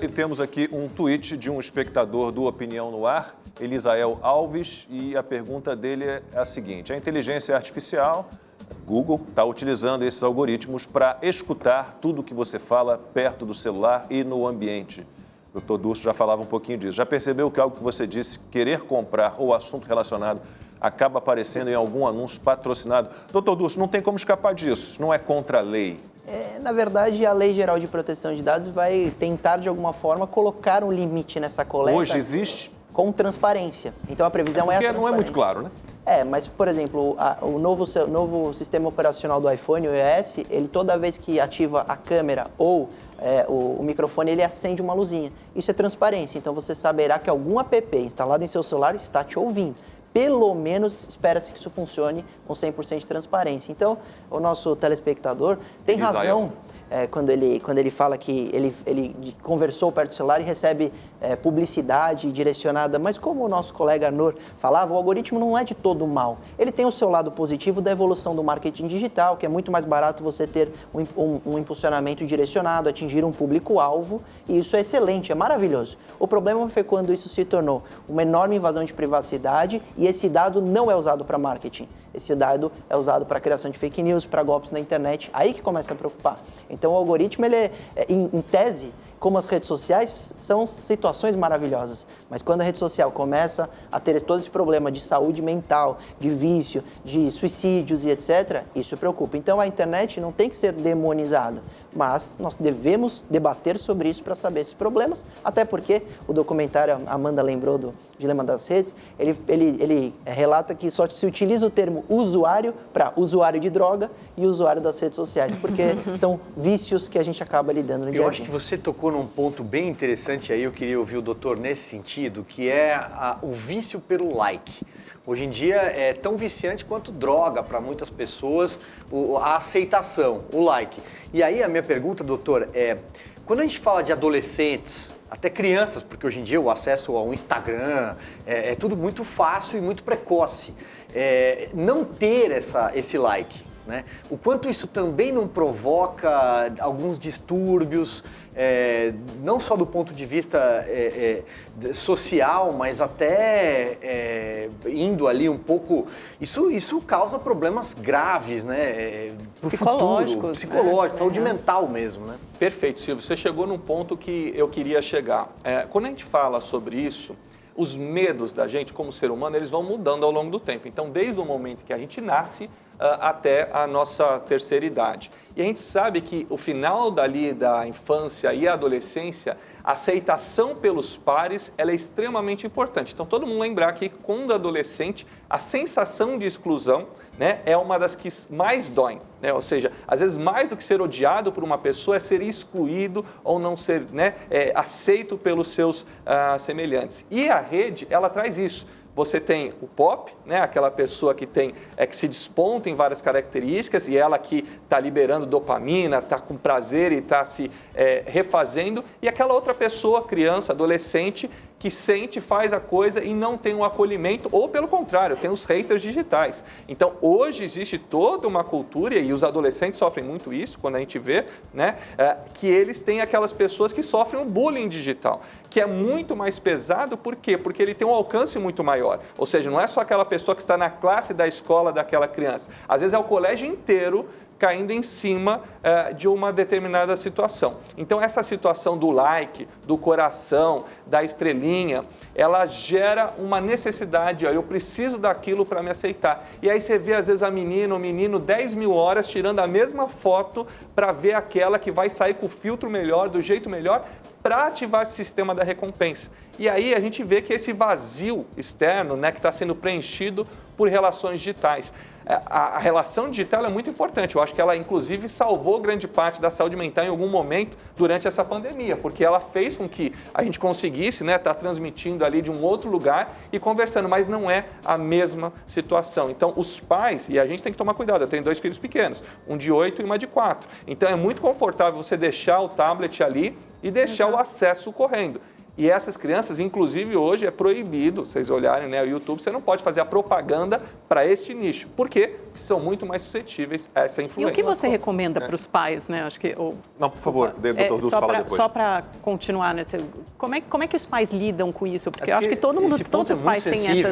E temos aqui um tweet de um espectador do Opinião no Ar, Elisael Alves, e a pergunta dele é a seguinte: a inteligência artificial, Google, está utilizando esses algoritmos para escutar tudo que você fala perto do celular e no ambiente. O Dr. Durso já falava um pouquinho disso. Já percebeu que algo que você disse, querer comprar ou assunto relacionado, acaba aparecendo em algum anúncio patrocinado? Dr. Durso, não tem como escapar disso, não é contra a lei. Na verdade, a Lei Geral de Proteção de Dados vai tentar, de alguma forma, colocar um limite nessa coleta. Hoje existe? Com transparência. Então, a previsão é a transparência. Porque não é muito claro, né? Mas, por exemplo, o novo sistema operacional do iPhone, o iOS, ele toda vez que ativa a câmera ou o microfone, ele acende uma luzinha. Isso é transparência. Então, você saberá que algum app instalado em seu celular está te ouvindo. Pelo menos espera-se que isso funcione com 100% de transparência. Então, o nosso telespectador tem razão quando ele fala que ele conversou perto do celular e recebe publicidade direcionada. Mas como o nosso colega Arnor falava, o algoritmo não é de todo mal. Ele tem o seu lado positivo da evolução do marketing digital, que é muito mais barato você ter um impulsionamento direcionado, atingir um público-alvo, e isso é excelente, é maravilhoso. O problema foi quando isso se tornou uma enorme invasão de privacidade e esse dado não é usado para marketing. Esse dado é usado para criação de fake news, para golpes na internet, aí que começa a preocupar. Então, o algoritmo, ele em tese, como as redes sociais, são situações maravilhosas. Mas quando a rede social começa a ter todo esse problema de saúde mental, de vício, de suicídios e etc., isso preocupa. Então, a internet não tem que ser demonizada, mas nós devemos debater sobre isso para saber esses problemas, até porque o documentário, a Amanda lembrou do Dilema das Redes, ele relata que só se utiliza o termo usuário para usuário de droga e usuário das redes sociais, porque são vícios que a gente acaba lidando no dia a dia. Eu acho que você tocou num ponto bem interessante aí, eu queria ouvir o doutor nesse sentido, que é o vício pelo like. Hoje em dia é tão viciante quanto droga para muitas pessoas a aceitação, o like. E aí a minha pergunta, doutor, quando a gente fala de adolescentes, até crianças, porque hoje em dia o acesso ao Instagram é tudo muito fácil e muito precoce, não ter esse like, né? O quanto isso também não provoca alguns distúrbios, não só do ponto de vista social, mas até indo ali um pouco... Isso causa problemas graves, né? Pro futuro, psicológicos, saúde mental mesmo, né? Perfeito, Silvio. Você chegou num ponto que eu queria chegar. Quando a gente fala sobre isso, os medos da gente como ser humano, eles vão mudando ao longo do tempo. Então, desde o momento que a gente nasce até a nossa terceira idade. E a gente sabe que o final dali da infância e a adolescência, a aceitação pelos pares, ela é extremamente importante. Então, todo mundo lembrar que quando adolescente, a sensação de exclusão, né, é uma das que mais doem, né? Ou seja, às vezes mais do que ser odiado por uma pessoa é ser excluído ou não ser, né, aceito pelos seus semelhantes. E a rede, ela traz isso. Você tem o pop, né, aquela pessoa que que se desponta em várias características e ela que está liberando dopamina, está com prazer e está se refazendo, e aquela outra pessoa, criança, adolescente, que sente, faz a coisa e não tem um acolhimento, ou pelo contrário, tem os haters digitais. Então, hoje existe toda uma cultura, e os adolescentes sofrem muito isso, quando a gente vê, né, que eles têm aquelas pessoas que sofrem um bullying digital, que é muito mais pesado, por quê? Porque ele tem um alcance muito maior, ou seja, não é só aquela pessoa que está na classe da escola daquela criança, às vezes é o colégio inteiro caindo em cima de uma determinada situação. Então, essa situação do like, do coração, da estrelinha, ela gera uma necessidade, eu preciso daquilo para me aceitar. E aí você vê, às vezes, a menina, o menino, 10 mil horas tirando a mesma foto para ver aquela que vai sair com o filtro melhor, do jeito melhor, para ativar esse sistema da recompensa. E aí a gente vê que esse vazio externo, né, que está sendo preenchido por relações digitais. A relação digital é muito importante. Eu acho que ela, inclusive, salvou grande parte da saúde mental em algum momento durante essa pandemia, porque ela fez com que a gente conseguisse, né, estar transmitindo ali de um outro lugar e conversando, mas não é a mesma situação. Então, os pais, e a gente tem que tomar cuidado, eu tenho 2 filhos pequenos, um de 8 e uma de 4. Então, é muito confortável você deixar o tablet ali e deixar o acesso correndo. E essas crianças, inclusive hoje, é proibido, vocês olharem, né, o YouTube, você não pode fazer a propaganda para este nicho. Por quê? Porque são muito mais suscetíveis a essa E influência. o que você recomenda para os pais, né? Acho que Não, por favor, doutor Dulce, fala depois. Só para continuar nesse, como é que os pais lidam com isso? Porque eu acho que esse ponto todos os pais têm sensível,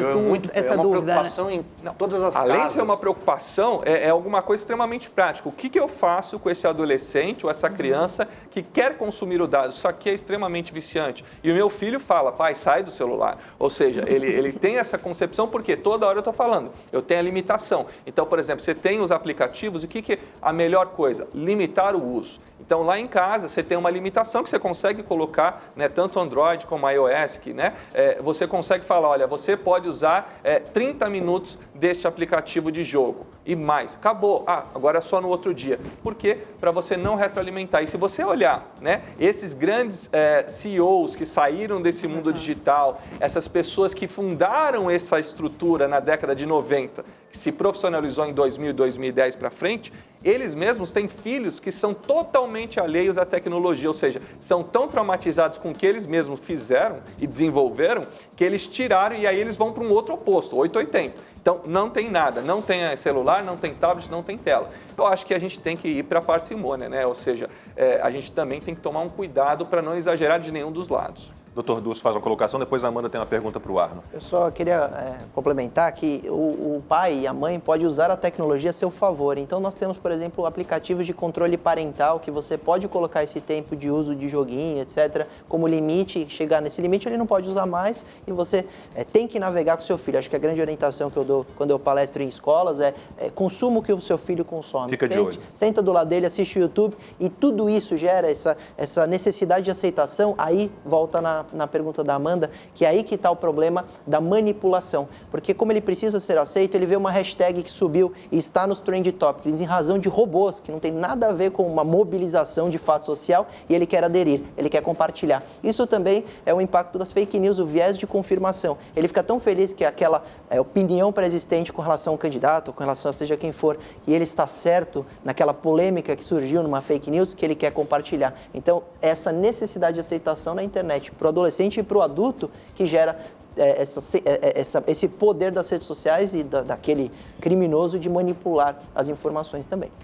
essa é uma dúvida, né? preocupação em todas as Além casas. de ser uma preocupação, é alguma coisa extremamente prática. O que eu faço com esse adolescente ou essa criança que quer consumir o dado? Isso aqui é extremamente viciante. E o meu filho fala, pai, sai do celular. Ou seja, ele tem essa concepção porque toda hora eu estou falando, eu tenho a limitação. Então, por exemplo, você tem os aplicativos, o que é a melhor coisa? Limitar o uso. Então, lá em casa, você tem uma limitação que você consegue colocar, né, tanto Android como iOS, que, né, você consegue falar, olha, você pode usar 30 minutos deste aplicativo de jogo e mais. Acabou. Agora é só no outro dia. Por quê? Para você não retroalimentar. E se você olhar, né, esses grandes CEOs que saíram desse mundo digital, essas pessoas que fundaram essa estrutura na década de 90, que se profissionalizou em 2000 e 2010 para frente, eles mesmos têm filhos que são totalmente alheios à tecnologia, ou seja, são tão traumatizados com o que eles mesmos fizeram e desenvolveram, que eles tiraram e aí eles vão para um outro oposto, 880. Então, não tem nada, não tem celular, não tem tablet, não tem tela. Eu acho que a gente tem que ir para a parcimônia, né? Ou seja, a gente também tem que tomar um cuidado para não exagerar de nenhum dos lados. Doutor Dulce faz uma colocação, depois a Amanda tem uma pergunta para o Arno. Eu só queria complementar que o pai e a mãe podem usar a tecnologia a seu favor. Então, nós temos, por exemplo, aplicativos de controle parental que você pode colocar esse tempo de uso de joguinho, etc., como limite. Chegar nesse limite, ele não pode usar mais e você tem que navegar com o seu filho. Acho que a grande orientação que eu dou quando eu palestro em escolas é consuma o que o seu filho consome. Fica de olho. Senta do lado dele, assiste o YouTube e tudo isso gera essa necessidade de aceitação. Aí volta na pergunta da Amanda, que é aí que está o problema da manipulação. Porque como ele precisa ser aceito, ele vê uma hashtag que subiu e está nos trend topics em razão de robôs, que não tem nada a ver com uma mobilização de fato social, e ele quer aderir, ele quer compartilhar. Isso também é o impacto das fake news, o viés de confirmação. Ele fica tão feliz que aquela opinião pré-existente com relação ao candidato, com relação a seja quem for, e ele está certo naquela polêmica que surgiu numa fake news, que ele quer compartilhar. Então, essa necessidade de aceitação na internet para o adolescente e para o adulto que gera esse poder das redes sociais e daquele criminoso de manipular as informações também.